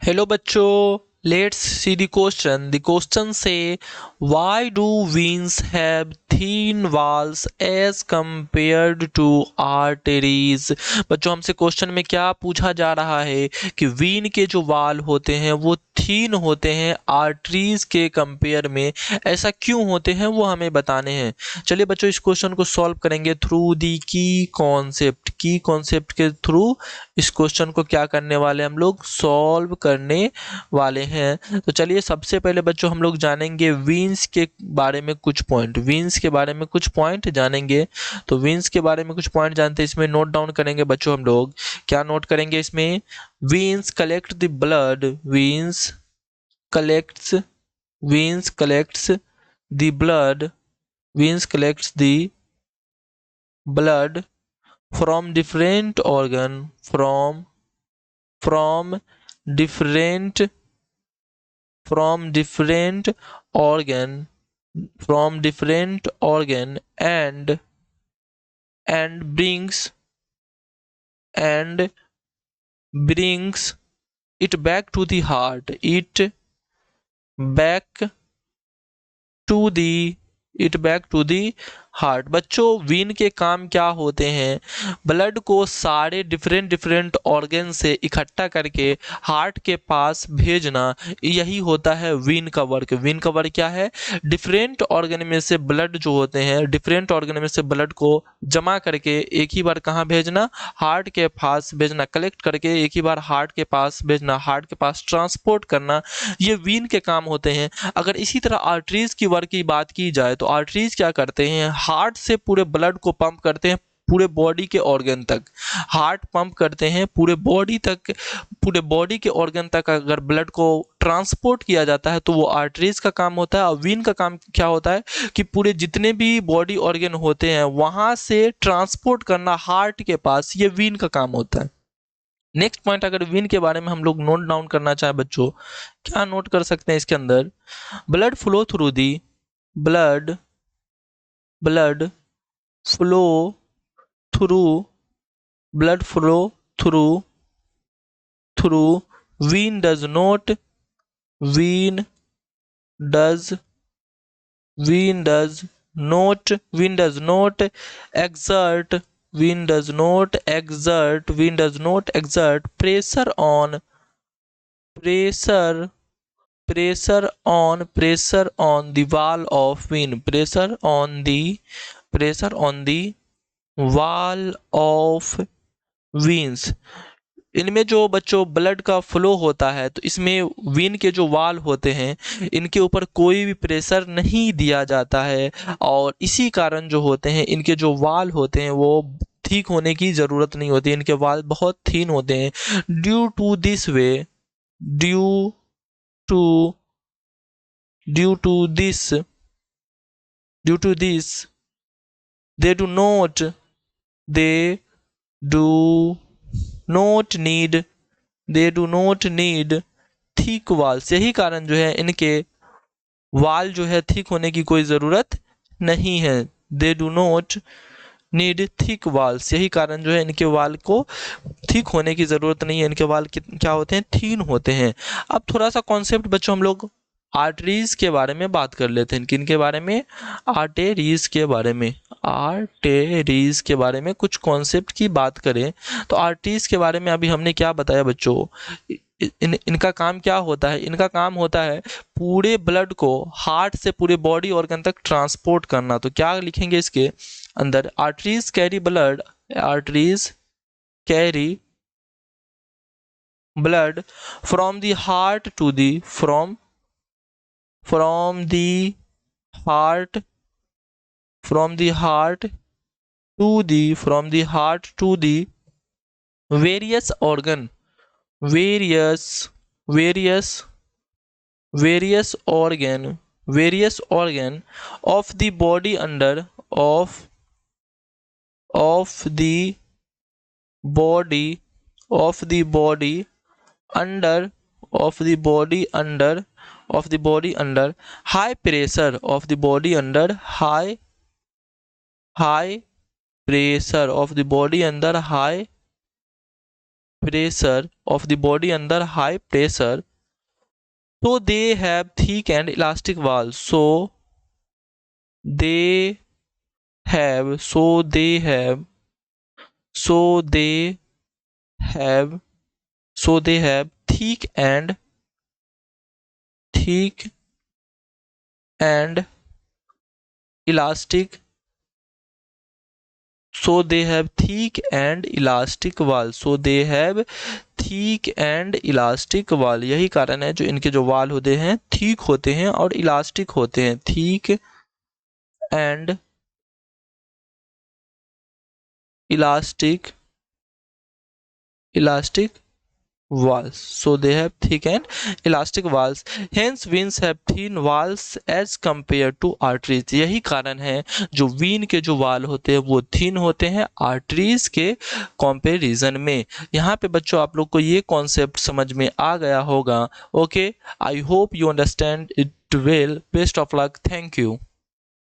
Hello बच्चों, let's see the question. The question से why do veins have thin walls as compared to arteries। बच्चों, हमसे question में क्या पूछा जा रहा है कि वीन के जो वाल होते हैं वो थीन होते हैं आर्टरीज के कंपेयर में। ऐसा क्यों होते हैं वो हमें बताने हैं। चलिए बच्चों, इस क्वेश्चन को सॉल्व करेंगे थ्रू दी की कॉन्सेप्ट के थ्रू। इस क्वेश्चन को क्या करने वाले हम लोग सॉल्व करने वाले हैं। तो चलिए सबसे पहले बच्चों हम लोग जानेंगे वीन्स के बारे में कुछ पॉइंट। वीन्स के बारे में कुछ पॉइंट जानेंगे। तो वीन्स के बारे में कुछ पॉइंट जानते हैं, इसमें नोट डाउन करेंगे बच्चों। हम लोग क्या नोट करेंगे इसमें? Veins collect the blood, collects veins collects the blood veins collects the blood from different organ from different organ and and brings it back to the heart back to the back to the heart. बच्चों, vein के काम क्या होते हैं? Blood को सारे different organ से इकट्ठा करके हार्ट के पास भेजना, यही होता है वीन का वर्क। वीन का वर्क क्या है? डिफरेंट ऑर्गन में से ब्लड जो होते हैं, डिफरेंट ऑर्गन में से ब्लड को जमा करके एक ही बार कहाँ भेजना? हार्ट के पास भेजना। कलेक्ट करके एक ही बार हार्ट के पास भेजना, हार्ट के पास ट्रांसपोर्ट करना, ये वीन के काम होते हैं। अगर इसी तरह आर्टरीज की वर्क की बात की जाए तो आर्टरीज क्या करते हैं? हार्ट से पूरे ब्लड को पंप करते हैं पूरे बॉडी के ऑर्गन तक। हार्ट पंप करते हैं पूरे बॉडी तक, पूरे बॉडी के ऑर्गन तक अगर ब्लड को ट्रांसपोर्ट किया जाता है तो वो आर्टरीज का काम होता है। और वीन का काम क्या होता है कि पूरे जितने भी बॉडी ऑर्गन होते हैं वहां से ट्रांसपोर्ट करना हार्ट के पास, ये वीन का काम होता है। नेक्स्ट पॉइंट, अगर वीन के बारे में हम लोग नोट डाउन करना चाहे बच्चों, क्या नोट कर सकते हैं इसके अंदर? Blood flow through the blood blood flow through blood flow through vein does not vein does vein does not exert pressure on pressure pressure on the wall of vein pressure on the wall of veins। इनमें जो बच्चों blood का flow होता है तो इसमें Wien के जो वाल होते हैं इनके ऊपर कोई भी प्रेशर नहीं दिया जाता है, और इसी कारण जो होते हैं इनके जो वाल होते हैं वो ठीक होने की जरूरत नहीं होती। इनके वाल बहुत थीन होते हैं। Due to this way due to due to this due to this they do not they do not need thick walls. यही कारण जो है इनके वाल जो है थिक होने की कोई जरूरत नहीं है। They do not need thick walls, यही कारण जो है इनके वाल को थिक होने की जरूरत नहीं है। इनके वाल क्या होते हैं? थीन होते हैं। अब थोड़ा सा कॉन्सेप्ट बच्चों हम लोग आर्टरीज के बारे में बात कर लेते हैं। किन के बारे में? आर्टेरीज के बारे में। आर्टेरीज के बारे में कुछ कॉन्सेप्ट की बात करें तो आर्टरीज के बारे में अभी हमने क्या बताया बच्चों? इनका काम क्या होता है? इनका काम होता है पूरे ब्लड को हार्ट से पूरे बॉडी ऑर्गन तक ट्रांसपोर्ट करना। तो क्या लिखेंगे इसके अंदर? Arteries carry blood from the heart to the from the heart to the various organ various organ of the body under of the body under high pressure high pressure pressure of the body under high pressure, so they have thick and elastic walls. They have so they have so they have so they have thick and elastic so they have thick and elastic wall. So they have thick and elastic wall. यही कारण है जो इनके जो वाल होते हैं thick होते हैं और इलास्टिक होते हैं. Thick and elastic walls. So they have thick and elastic walls. Hence veins have thin walls as compared to arteries. यही कारण है जो vein के जो वाल होते हैं वो thin होते हैं arteries के कंपैरिजन में. यहाँ पे बच्चों आप लोग को ये कॉन्सेप्ट समझ में आ गया होगा. Okay, I hope you understand it well. Best of luck. Thank you.